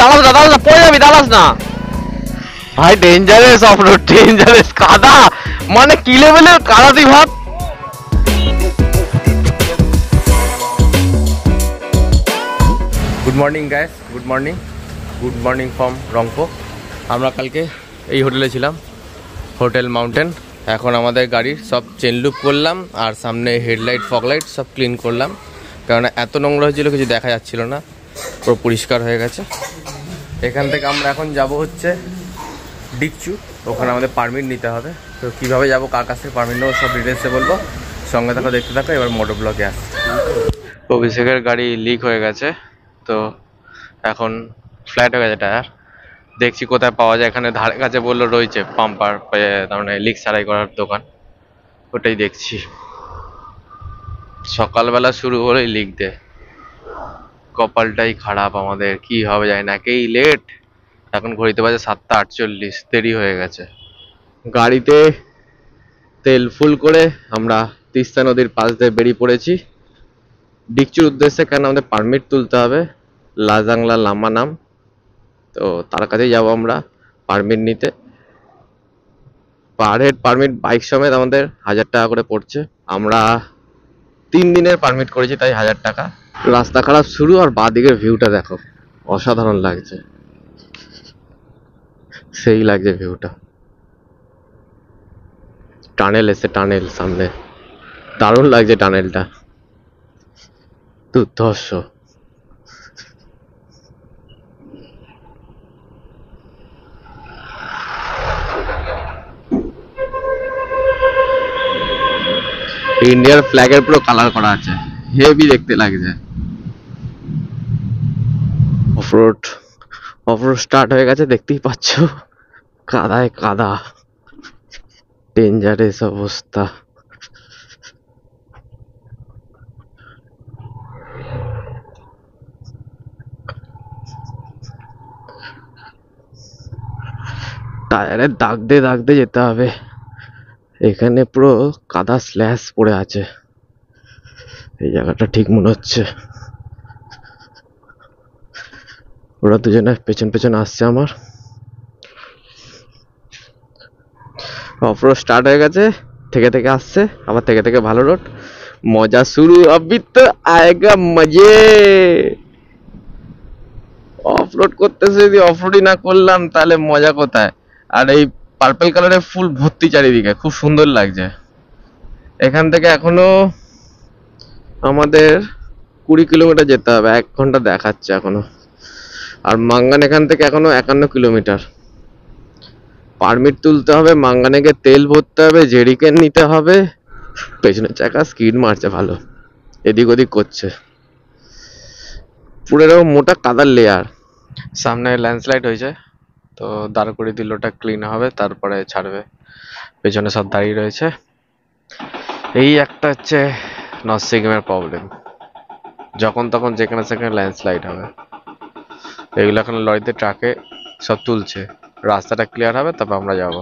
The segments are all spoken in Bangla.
দাঁড়াস না, দাঁড়াস না, পড়ে যাবি, দাঁড়াস না ভাই। ডেঞ্জারাস অফরোড, ডেঞ্জারাস কাদা, মানে কি লেভেলের কাদা তুই ভাব। Good morning guys, good morning, good morning from Rangpo. আমরা কালকে এই হোটেলে ছিলাম, হোটেল মাউন্টেন। এখন আমাদের গাড়ির সব চেন লুপ করলাম আর সামনে হেডলাইট ফগলাইট সব ক্লিন করলাম, কেননা এত নোংরা হয়েছিল কিছু দেখা যাচ্ছিল না, পুরো পরিষ্কার হয়ে গেছে। এখান থেকে আমরা এখন যাব হচ্ছে ডিকচু, ওখানে আমাদের পারমিট নিতে হবে। তো কীভাবে যাবো, কার কাছ থেকে পারমিট নেবো, সব ডিটেলসে বলবো, সঙ্গে থাকা দেখতে থাকো। এবার মোটর ব্লকে আসছে। অভিষেকের গাড়ি লিক হয়ে গেছে, তো এখন ফ্ল্যাট হয়ে গেছে টায়ার। দেখছি কোথায় পাওয়া যায়, এখানে ধারে কাছে বললো রয়েছে পাম্পার, তার মানে লিক সারাই করার দোকান, ওটাই দেখছি। সকালবেলা শুরু হলেই লিক দে, কপালটাই খারাপ আমাদের, কি হবে জানি না। একেই লেট, এখন ঘড়িতে বাজে 7:48, দেরি হয়ে গেছে। গাড়িতে তেল ফুল করে আমরা তিস্তা নদীর পাশ দিয়ে বেরিয়ে পড়েছি ডিকচুর উদ্দেশ্যে। কেন আমাদের পারমিট তুলতে হবে, লাজাংলা লামা নাম, তো তার কাছেই যাবো আমরা পারমিট নিতে। পার হেড পারমিট বাইক সমেত আমাদের 1000 টাকা করে পড়ছে। আমরা 3 দিনের পারমিট করেছি, তাই 1000 টাকা। রাস্তা খারাপ শুরু, আর বাঁদিকের ভিউটা দেখো, অসাধারণ লাগছে, সেই লাগছে ভিউটা। টানেল এসে, টানেল সামনে, দারুণ লাগছে টানেলটা, দুর্ধর্ষ। ইন্ডিয়ার ফ্ল্যাগের পুরো কালার করা আছে, হেভি দেখতে লাগছে। অফরোড অফরোড স্টার্ট হয়ে গেছে, দেখতেই পাচ্ছ, কাদায় কাদা, ডেঞ্জারাস অবস্থা। টায়ারে দাগ দিয়ে যেতে হবে, এখানে পুরো কাদা স্ল্যাশ পড়ে আছে, এই জায়গাটা ঠিক মনে হচ্ছে। ওরা দুজনে পেছন পেছন আসছে আমার। অফরোড স্টার্ট হয়ে গেছে, থেকে থেকে আসছে, আবার থেকে থেকে ভালো রোড, মজা শুরু, আবি তো আয়েগা মজে। অফরোড করতেছে, যদি অফরোডই না করলাম তাহলে মজা কোথায়। আর এই পার্পল কালারের ফুল ভর্তি চারিদিকে, খুব সুন্দর লাগছে। এখান থেকে এখনো আমাদের 20 কিলোমিটার যেতে হবে, 1 ঘন্টা দেখাচ্ছে এখনো। আর মাঙ্গান এখান থেকে এখনো 51 কিলোমিটার। পারমিট তুলতে হবে, মাঙ্গানে গিয়ে তেল ভরতে হবে, জেরিকেন নিতে হবে। পেছনের চাকা স্কিড মারছে ভালো, এদিক ওদিক করছে, পুরো এরকম মোটা কাদার লেয়ার। সামনে ল্যান্ডস্লাইড হয়েছে, তো দাঁড় করে দিল, ওটা ক্লিন হবে, তারপরে ছাড়বে। পেছনে সব দাঁড়িয়ে রয়েছে। এই একটা হচ্ছে নর্থ সিকিমের প্রবলেম, যখন তখন যেখানে সেখানে ল্যান্ডস্লাইড হবে। এগুলো এখন লরিতে ট্রাকে সব তুলছে, রাস্তাটা ক্লিয়ার হবে তারপর আমরা যাব।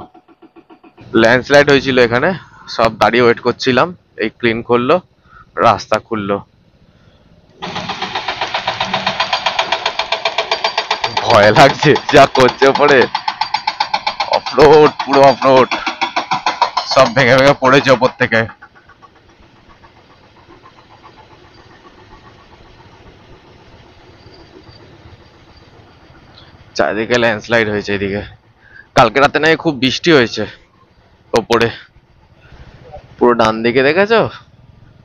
ল্যান্ডস্লাইড হয়েছিল এখানে, সব দাঁড়িয়ে ওয়েট করছিলাম, এই ক্লিন করলো, রাস্তা খুললো। ভয় লাগছে যা করছে ওপরে, অফরোড, পুরো অফরোড, সব ভেঙে ভেঙে পড়েছে ওপর থেকে। চারিদিকে ল্যান্ডস্লাইড হয়েছে এদিকে। কালকে রাতে নাকি খুব বৃষ্টি হয়েছে ওপরে, পুরো ডান দিকে দেখেছো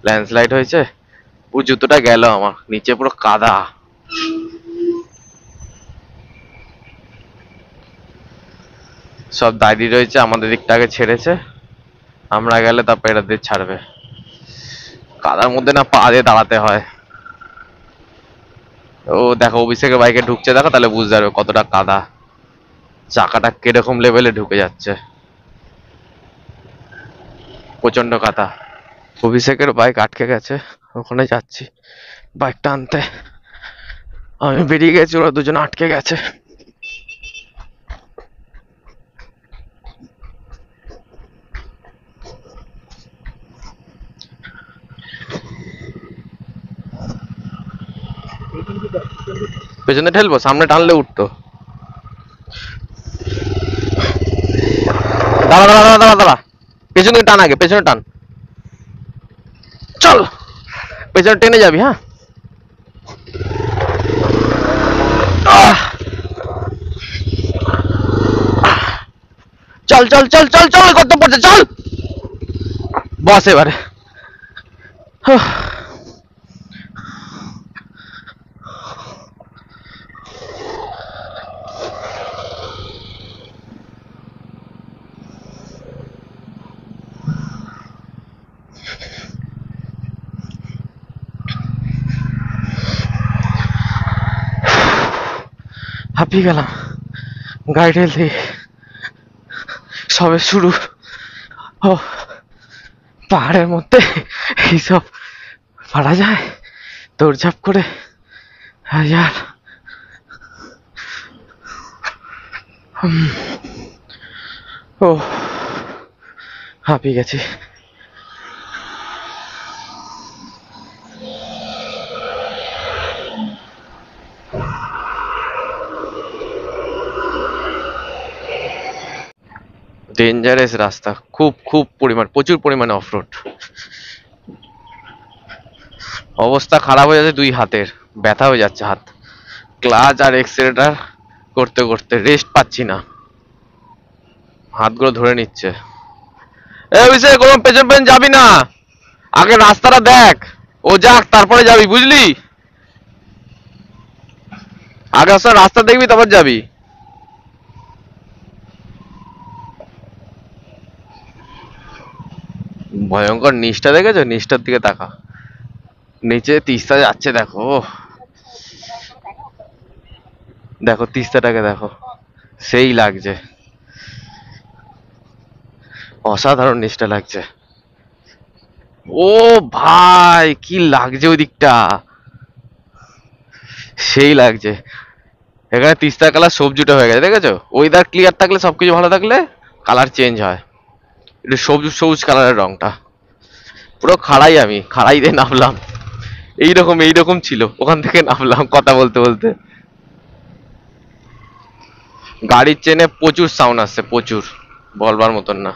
ল্যান্ডস্লাইড হয়েছে। পুরো জুতোটা গেল আমার, নিচে পুরো কাদা। সব দাঁড়িয়ে রয়েছে, আমাদের দিকটা আগে ছেড়েছে, আমরা গেলে তারপর এরা দিয়ে ছাড়বে। কাদার মধ্যে না পা দিয়ে দাঁড়াতে হয়। ও দেখো অভিষেকের বাইকে ঢুকছে, দেখো তাহলে বুঝতে পারবে কতটা কাদা, চাকাটা কিরকম লেভেলে ঢুকে যাচ্ছে, প্রচন্ড কাদা। অভিষেকের বাইক আটকে গেছে, ওখানে যাচ্ছি বাইকটা আনতে। আমি বেরিয়ে গেছি, ওরা দুজন আটকে গেছে। পেছনে ঠেলবো, সামনে টানলে উঠতো। দাঁড়া দাঁড়া দাঁড়া দাঁড়া দাঁড়া, পেছনে টান, আগে পেছনে টান, চল পেছনে টেনে যাবি। হ্যাঁ চল চল চল চল চল, কত পড়ছে, চল বস এবারে। হাঁপিয়ে গেলাম, গাড়ি ঠেলতে সবে শুরু। ও পাহাড়ের মধ্যে এইসব পারা যায় দৌড়ঝাঁপ করে? হাজার ও হাঁপিয়ে গেছি। ডেঞ্জারাস রাস্তা, খুব খুব পরিমাণ, প্রচুর পরিমাণে অফরোড। অবস্থা খারাপ হয়ে যাচ্ছে, দুই হাতের ব্যথা হয়ে যাচ্ছে হাত, ক্লাচ আর এক্সেলেটার করতে করতে রেস্ট পাচ্ছি না, হাতগুলো ধরে নিচ্ছে। এই অভিষেক, কোনো পেছন পেছন যাবি না, আগে রাস্তাটা দেখ, ও যাক তারপরে যাবি, বুঝলি? আগে রাস্তা দেখবি তারপর যাবি। ভয়ঙ্কর নিচটা দেখেছো? নিচটার দিকে তাকা, নিচে তিস্তা যাচ্ছে, দেখো দেখো তিস্তাটাকে দেখো, সেই লাগছে, অসাধারণ নিচটা লাগছে। ও ভাই কি লাগছে ওই দিকটা, সেই লাগছে। এখানে তিস্তার কালার সবজিটা হয়ে গেছে, দেখেছো? ওয়েদার ক্লিয়ার থাকলে, সবকিছু ভালো থাকলে কালার চেঞ্জ হয়, একটু সবুজ সবুজ কালারের রংটা। পুরো খাড়াই, আমি খাড়াই দিয়ে নামলাম, এইরকম এইরকম ছিল, ওখান থেকে নামলাম কথা বলতে বলতে। গাড়ির চেনে প্রচুর সাউন্ড আসছে, প্রচুর, বলবার মতন না।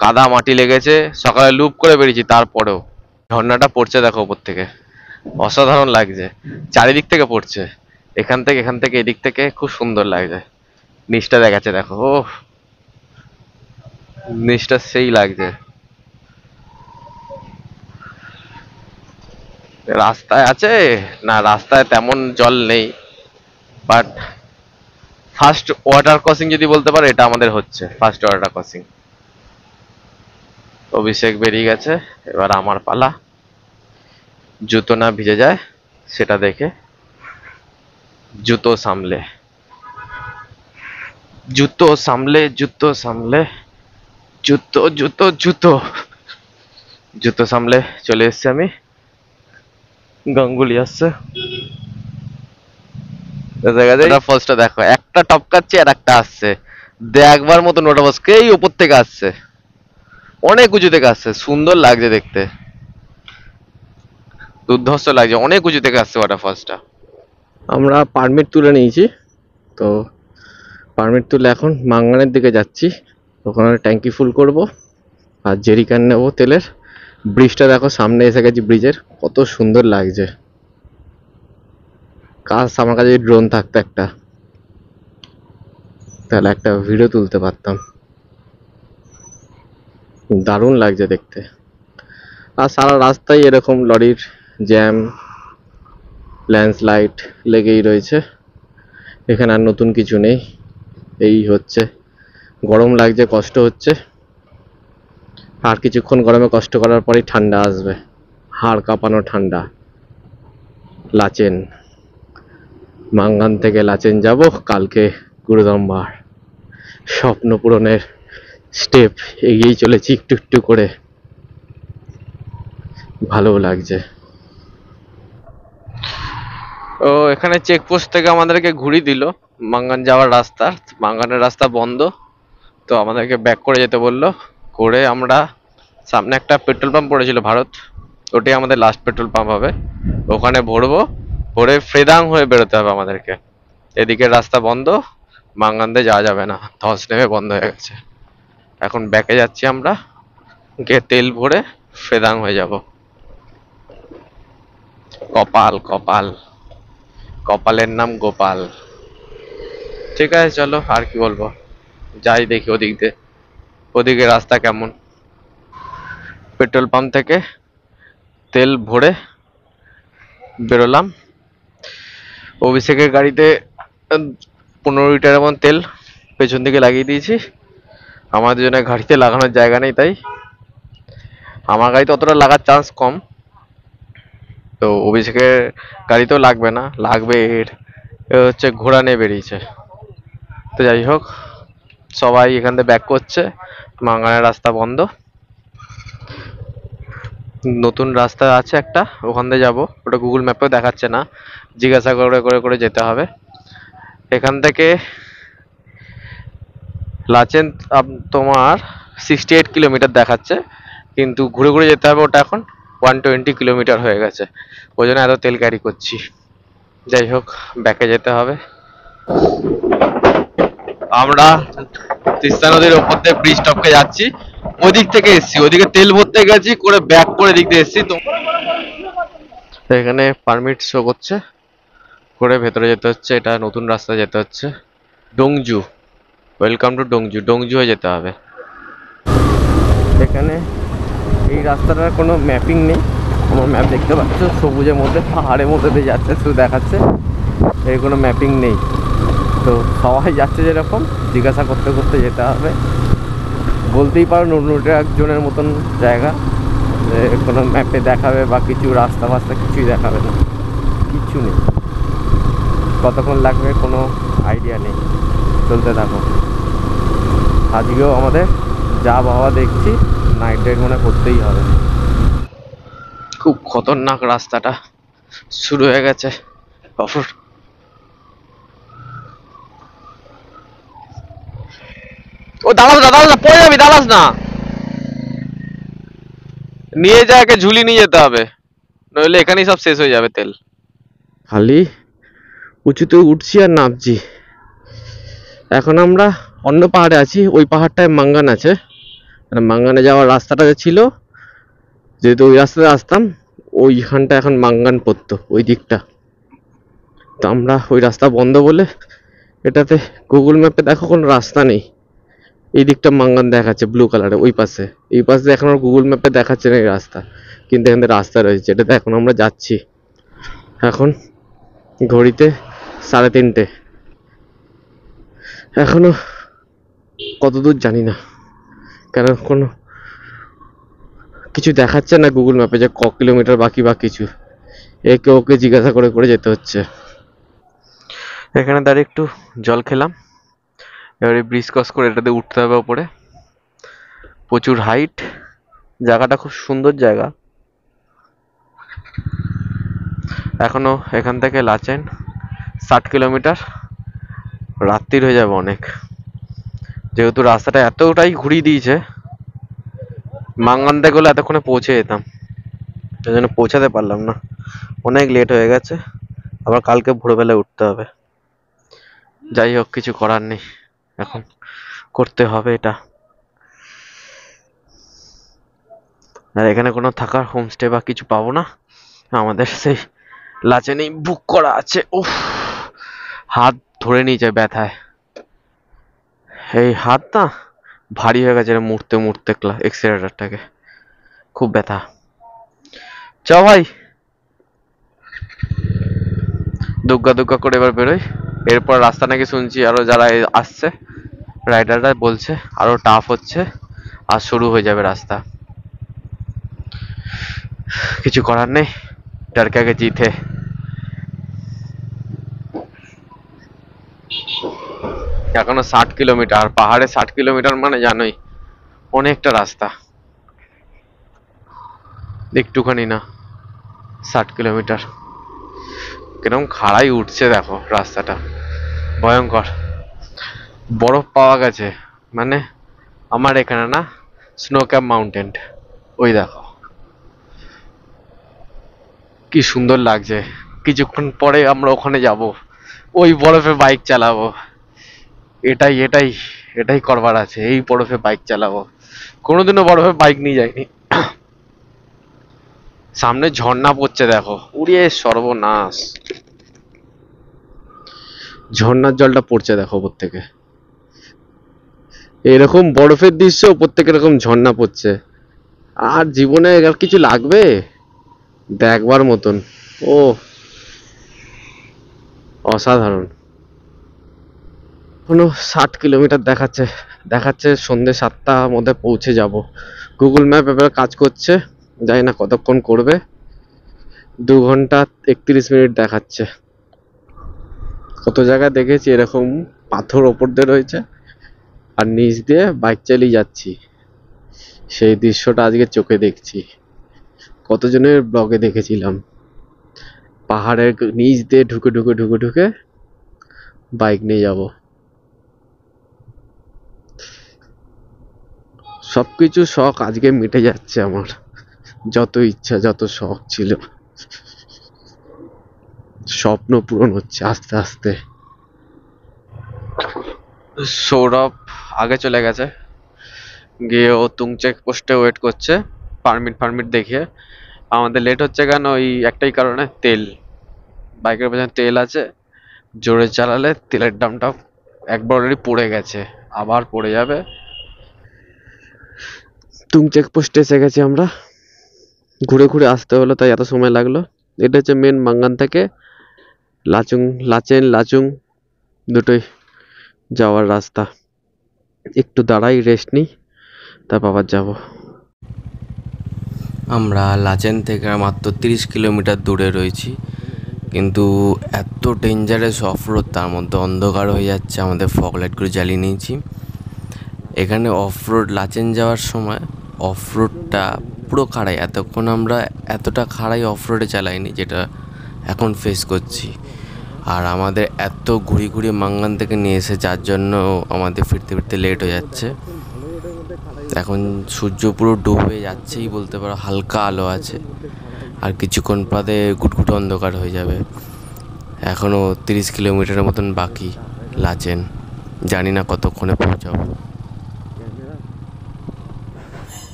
কাদা মাটি লেগেছে, সকালে লুপ করে বেরিয়েছি, তারপরেও ঝর্ণাটা পড়ছে দেখো উপর থেকে, অসাধারণ লাগছে, চারিদিক থেকে পড়ছে, এখান থেকে এখান থেকে এদিক থেকে, খুব সুন্দর লাগছে। নিচটা দেখাচ্ছে দেখো, ও নিচটা সেই লাগছে। রাস্তায় আছে না, রাস্তায় তেমন জল নেই, বাট ফার্স্ট ওয়াটার ক্রসিং যদি বলতে পারো, এটা আমাদের হচ্ছে ফার্স্ট ওয়াটার ক্রসিং। অভিষেক বেরিয়ে গেছে, এবার আমার পালা, জুতো না ভিজে যায় সেটা দেখে, জুতো সামলে জুতো সামলে জুতো সামলে, জুতো জুতো জুতো জুতো সামলে চলে এসছি আমি। গাঙ্গুলি আসছে, ফলসটা দেখো, একটা টপকাচ্ছে আর একটা আসছে, দেখবার মতো নোটা বসকে, এই উপর থেকে আসছে, অনেক উঁচু থেকে আসছে, সুন্দর লাগছে দেখতে, দুর্ধর্ষ লাগছে, অনেক উঁচু থেকে আসছে ওয়াটারফলসটা। আমরা পারমিট তুলে নিয়েছি, তো পারমিট তুলে এখন মাঙ্গানের দিকে যাচ্ছি, ওখানে ট্যাঙ্কি ফুল করব আর জেরিকান নেবো তেলের। ব্রিজটা দেখো, সামনে এসে গেছি ব্রিজের, কত সুন্দর লাগছে। কাজ আমার কাছে ড্রোন থাকতো একটা, তাহলে একটা ভিডিও তুলতে পারতাম, দারুণ লাগছে দেখতে। আর সারা রাস্তায় এরকম লরির জ্যাম, ল্যান্ডস্লাইড লেগেই রয়েছে, এখানে আর নতুন কিছু নেই। এই হচ্ছে, গরম লাগছে, কষ্ট হচ্ছে, আর কিছুক্ষণ গরমে কষ্ট করার পরেই ঠান্ডা আসবে, হাড় কাঁপানো ঠান্ডা। লাচেন, মাঙ্গান থেকে লাচেন যাব কালকে, গুরুদম্বার, স্বপ্ন পূরণের স্টেপ এগিয়েই চলেছি একটু একটু করে, ভালো লাগছে। ও এখানে চেকপোস্ট থেকে আমাদেরকে ঘুরিয়ে দিল মাঙ্গান যাওয়ার রাস্তা, মাঙ্গানের রাস্তা বন্ধ, তো আমাদেরকে ব্যাক করে যেতে বললো। করে আমরা, সামনে একটা পেট্রোল পাম্প পড়েছিল ভারত, ওটাই আমাদের লাস্ট পেট্রোল পাম্প হবে, ওখানে ভরবো, ভোরে ফ্রেদাং হয়ে বেরোতে হবে আমাদেরকে। এদিকে রাস্তা বন্ধ, মাঙ্গান্দে যাওয়া যাবে না, ধস নেমে বন্ধ হয়ে গেছে। এখন ব্যাকে যাচ্ছি আমরা, গিয়ে তেল ভরে ফ্রেদাং হয়ে যাব। কপাল কপাল, কপালের নাম গোপাল। ঠিক আছে চলো, আর কি বলবো, যাই দেখি ওদিক দিয়ে, ওদিকে রাস্তা কেমন। পেট্রোল পাম্প থেকে তেল ভরে বেরোলাম। অভিষেকের গাড়িতে 15 লিটার মতো তেল পেছন দিকে লাগিয়ে দিয়েছি। আমাদের জন্য গাড়িতে লাগানোর জায়গা নেই, তাই আমার গাড়িতে অতটা লাগার চান্স কম। তো অভিষেকের গাড়িতেও লাগবে না, লাগবে এর। এ হচ্ছে ঘোড়া নিয়ে বেরিয়েছে। তো যাই হোক, সবাই এখান থেকে ব্যাক করছে, মাঙ্গানের রাস্তা বন্ধ। নতুন রাস্তা আছে একটা, ওখান দিয়ে যাবো। ওটা গুগল ম্যাপেও দেখাচ্ছে না, জিজ্ঞাসা করে করে করে যেতে হবে। এখান থেকে লাচেন তোমার 68 কিলোমিটার দেখাচ্ছে, কিন্তু ঘুরে ঘুরে যেতে হবে। ওটা এখন 120 কিলোমিটার হয়ে গেছে, ওই জন্য এত তেল ক্যারি করছি। যাই হোক, ব্যাকে যেতে হবে। আমরা তিস্তা নদীর ওপর দিয়ে ব্রিজ টপকে যাচ্ছি। ওদিক থেকে এসছি, ওদিকে তেল ভরতে গেছি, করে ব্যাক করে দিক দিয়ে এসছি। তো এখানে পারমিট শো করছে, করে ভেতরে যেতে হচ্ছে। এটা নতুন রাস্তা যেতে হচ্ছে ডোংজু। ওয়েলকাম টু ডোংজু, ডোংজু হয়ে যেতে হবে। এখানে এই রাস্তাটার কোনো ম্যাপিং নেই। আমার ম্যাপ দেখতে পাচ্ছ, সবুজের মধ্যে পাহাড়ের মধ্যে দিয়ে যাচ্ছে, শুধু দেখাচ্ছে, এর কোনো ম্যাপিং নেই। তো সবাই যাচ্ছে যেরকম, জিজ্ঞাসা করতে করতে যেতে হবে। বলতেই পারো নুটনুটে একজনের মতন জায়গা, যে কোনো ম্যাপে দেখাবে বা কিছু রাস্তা ফাস্তা কিছুই দেখাবে না, কিচ্ছু নেই। কতক্ষণ লাগবে কোনো আইডিয়া নেই, চলতে থাকো। আজকেও আমাদের যা বাবা দেখছি নাইট রাইড মনে করতেই হবে। খুব খতরনাক রাস্তাটা শুরু হয়ে গেছে। ও দাঁড়াস না, দাঁড়াস না, পড়ে যাবি, দাঁড়াস না। নিয়ে যা, একে ঝুলি নিয়ে যেতে হবে, নইলে এখানেই সব শেষ হয়ে যাবে তেল। খালি উঁচুতে উঠছি আর নামছি। এখন আমরা অন্য পাহাড়ে আছি, ওই পাহাড়টায় মাঙ্গান আছে। মাঙ্গানে যাওয়ার রাস্তাটা যে ছিল, যেহেতু ওই রাস্তাতে আসতাম, ওইখানটা এখন মাঙ্গান পড়তো, ওই দিকটা। তো আমরা ওই রাস্তা বন্ধ বলে, এটাতে গুগল ম্যাপে দেখো কোনো রাস্তা নেই। এই দিকটা মাঙ্গান দেখাচ্ছে ব্লু কালারে, ওই পাশে। এই পাশে এখন আর গুগল ম্যাপে দেখাচ্ছে না এই রাস্তা, কিন্তু এখান থেকে রাস্তা রয়েছে, এটাতে এখন আমরা যাচ্ছি। এখন ঘড়িতে 3:30। এখনো কত দূর জানি না, কেন কোনো কিছু দেখাচ্ছে না গুগল ম্যাপে যে ক কিলোমিটার বাকি বা কিছু। একে ওকে জিজ্ঞাসা করে করে যেতে হচ্ছে। এখানে দাঁড়িয়ে একটু জল খেলাম। এবারে ব্রিজ ক্রস করে এটাতে উঠতে হবে ওপরে। প্রচুর হাইট, জায়গাটা খুব সুন্দর জায়গা। এখনো এখান থেকে লাচেন 60 কিলোমিটার, রাত্রির হয়ে যাবে অনেক। যেহেতু রাস্তাটা এতটাই ঘুরিয়ে দিয়েছে, মাঙ্গান থেকে হলে এতক্ষণে পৌঁছে যেতাম, সেই জন্য পৌঁছাতে পারলাম না, অনেক লেট হয়ে গেছে। আবার কালকে ভোরবেলায় উঠতে হবে। যাই হোক, কিছু করার নেই, এখন করতে হবে এটা। আর এখানে কোনো থাকার হোমস্টে বা কিছু পাবো না, আমাদের সেই লাচেনেই বুক করা আছে। উফ, হাত ধরে নিয়েছে ব্যথায়, এই হাত না ভারী হয়ে গেছে মুড়তে মুড়তে, এক্সেলেটারটাকে, খুব ব্যথা। চ ভাই, দুগ্গা দুগ্গা করে এবার বেরোই। এরপর রাস্তা নাকি শুনছি আরো যারা আসছে রাইডাররা বলছে আরো টাফ হচ্ছে, আর শুরু হয়ে যাবে রাস্তা। কিছু করার নেই, डर के आगे जीत है। এখনো 60 কিলোমিটার, পাহাড়ে 60 কিলোমিটার মানে জানোই অনেকটা রাস্তা, একটুখানি না, 60 কিলোমিটার। কিরকম খাড়াই উঠছে দেখো রাস্তাটা, ভয়ঙ্কর। বরফ পাওয়া গেছে, মানে আমার এখানে না, স্নো ক্যাপ মাউন্টেন, ওই দেখো কি সুন্দর লাগছে, কিছুক্ষণ পরে আমরা ওখানে যাব, ওই বরফে বাইক চালাবো। এটাই এটাই এটাই করবার আছে, এই বরফে বাইক চালাবো। কোনোদিনও বরফে বাইক নিয়ে যাইনি। সামনে ঝর্ণা পড়ছে দেখো, উড়িয়ে সর্বনাশ। ঝর্ণার জলটা পড়ছে দেখো ওপর থেকে, এরকম বরফের দৃশ্য, ওপর থেকে এরকম ঝর্ণা পড়ছে। আর জীবনে আর কিছু লাগবে দেখবার মতন? ও অসাধারণ। এখনো 60 কিলোমিটার দেখাচ্ছে, দেখাচ্ছে সন্ধ্যে 7টার মধ্যে পৌঁছে যাব। গুগল ম্যাপ এবার কাজ করছে, জানি না কতক্ষণ করবে। 2 ঘন্টা 31 মিনিট দেখাচ্ছে। কত জায়গায় দেখেছি এরকম পাথর ওপর দিয়ে রয়েছে আর নিচ দিয়ে বাইক চালিয়ে যাচ্ছি, সেই দৃশ্যটা আজকে চোখে দেখছি। কতজনের ব্লগে দেখেছিলাম, পাহাড়ের নিচ দিয়ে ঢুকে ঢুকে ঢুকে ঢুকে বাইক নিয়ে যাব। সবকিছু শখ আজকে মিটে যাচ্ছে আমার, যত ইচ্ছা যত শখ ছিল স্বপ্ন পূরণ হচ্ছে আস্তে আস্তে। সৌরভ আগে চলে গেছে, গিয়ে ও তুং চেক পোস্টে ওয়েট করছে পারমিট দেখিয়ে। আমাদের লেট হচ্ছে কেন? ওই একটাই কারণে, তেল। বাইকের পেছনে তেল আছে, জোরে চালালে তেলের দামটা একবার অলরেডি পড়ে গেছে, আবার পড়ে যাবে। তুং চেক পোস্টে এসে গেছি আমরা, ঘুরে ঘুরে আসতে হলো তাই এত সময় লাগলো। এটা হচ্ছে মেন মাঙ্গান থেকে লাচেন দুটোই যাওয়ার রাস্তা। একটু দাঁড়াই, রেস্ট নিই, তারপর আবার যাবো। আমরা লাচেন থেকে মাত্র 30 কিলোমিটার দূরে রয়েছি, কিন্তু এত ডেঞ্জারাস অফরোড, তার মধ্যে অন্ধকার হয়ে যাচ্ছে, আমাদের ফগ লাইটগুলো জ্বালিয়ে নিয়েছি। এখানে অফরোড লাচেন যাওয়ার সময় অফরোডটা পুরো খাড়াই, এতক্ষণ আমরা এতটা খাড়াই অফরোডে চালাইনি যেটা এখন ফেস করছি। আর আমাদের এত ঘুরি ঘুরি মাঙ্গান থেকে নিয়ে এসে, যার জন্য আমাদের ফিরতে ফিরতে লেট হয়ে যাচ্ছে। এখন সূর্য পুরো ডুবে যাচ্ছেই বলতে পারো, হালকা আলো আছে, আর কিছুক্ষণ বাদে গুটগুট অন্ধকার হয়ে যাবে। এখনও 30 কিলোমিটারের মতন বাকি লাচেন, জানি না কতক্ষণে পৌঁছাবো।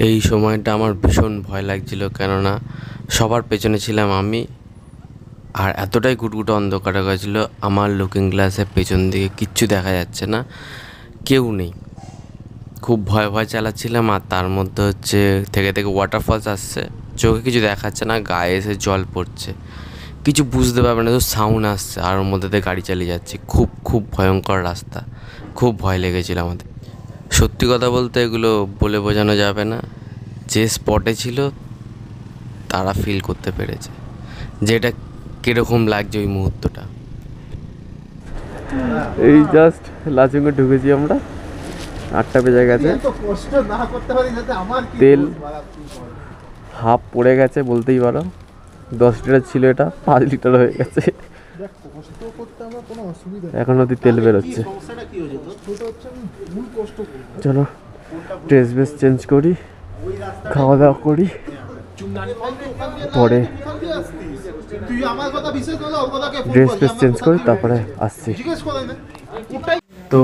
এই সময়টা আমার ভীষণ ভয় লাগছিল, কেননা সবার পেছনে ছিলাম আমি, আর এতটাই গুটগুটো অন্ধকার হয়ে গেছিল, আমার লুকিং গ্লাসের পেছন দিকে কিচ্ছু দেখা যাচ্ছে না, কেউ নেই। খুব ভয় ভয় চালাচ্ছিলাম, আর তার মধ্যে হচ্ছে থেকে থেকে ওয়াটারফলস আসছে, চোখে কিছু দেখাচ্ছে না, গায়ে এসে জল পড়ছে, কিছু বুঝতে পারবে না, তো সাউন্ড আসছে, আর ওর মধ্যে দিয়ে গাড়ি চালিয়ে যাচ্ছি। খুব খুব ভয়ঙ্কর রাস্তা, খুব ভয় লেগেছিল আমাদের। সত্যি কথা বলতে এগুলো বলে বোঝানো যাবে না, যে স্পটে ছিল তারা ফিল করতে পেরেছে যে এটা কীরকম লাগছে ওই মুহূর্তটা। এই জাস্ট লাচুঙ্গে ঢুকেছি আমরা, 8টা বেজে গেছে। তেল হাফ পড়ে গেছে বলতেই পারো, 10 লিটার ছিল, এটা 5 লিটার হয়ে গেছে। এখন অব্দি তেল বেরোচ্ছে। চলো ড্রেস বেস চেঞ্জ করি, খাওয়া দাওয়া করি, পরে ড্রেস বেস চেঞ্জ করি, তারপরে আসছি। তো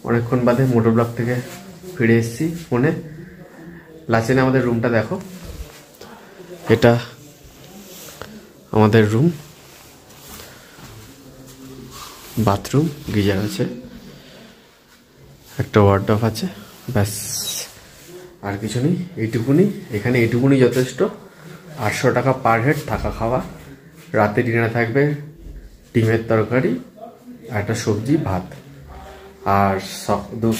অনেকক্ষণ বাদে মোটর ব্লক থেকে ফিরে এসেছি ফোনে। লাচেনে আমাদের রুমটা দেখো, এটা আমাদের রুম, বাথরুম, গিজার আছে, একটা ওয়ার্ডরোব আছে, ব্যাস আর কিছু নেই। এইটুকুনি, এখানে এইটুকুনি যথেষ্ট। 800 টাকা পার হেড, থাকা খাওয়া। রাতে ডিনারে থাকবে ডিমের তরকারি, একটা সবজি, ভাত, আর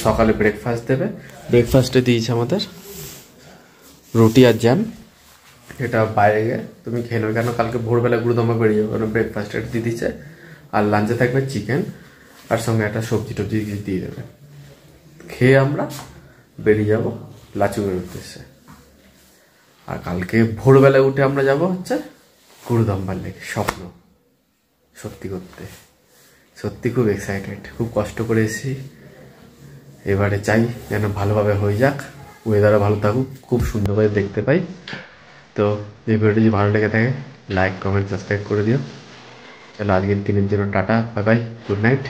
সকালে ব্রেকফাস্ট দেবে। ব্রেকফাস্টে দিয়েছে আমাদের রুটি আর জ্যাম, এটা বাইরে গিয়ে তুমি খেয়ে নেবে, কেন কালকে ভোরবেলা গুরুদমে বেরিয়ে যাবে, কারণ ব্রেকফাস্ট এটা দিয়ে দিচ্ছে। আর লাঞ্চে থাকবে চিকেন, আর সঙ্গে একটা সবজি টবজি দিয়ে দেবে। খেয়ে আমরা বেরিয়ে যাব লাচুংয়ের উদ্দেশ্যে। আর কালকে ভোরবেলায় উঠে আমরা যাব হচ্ছে গুরুদম্বার লেকে। স্বপ্ন সত্যি করতে, সত্যি খুব এক্সাইটেড, খুব কষ্ট করে এসেছি, এবারে চাই যেন ভালোভাবে হয়ে যাক, ওয়েদারও ভালো থাকুক, খুব সুন্দরভাবে দেখতে পাই। তো এই ভিডিওটি যদি ভালো লেগে থাকে, লাইক কমেন্ট সাবস্ক্রাইব করে দিও। চলো আজকের দিনের জন্য tata, bye bye, good night.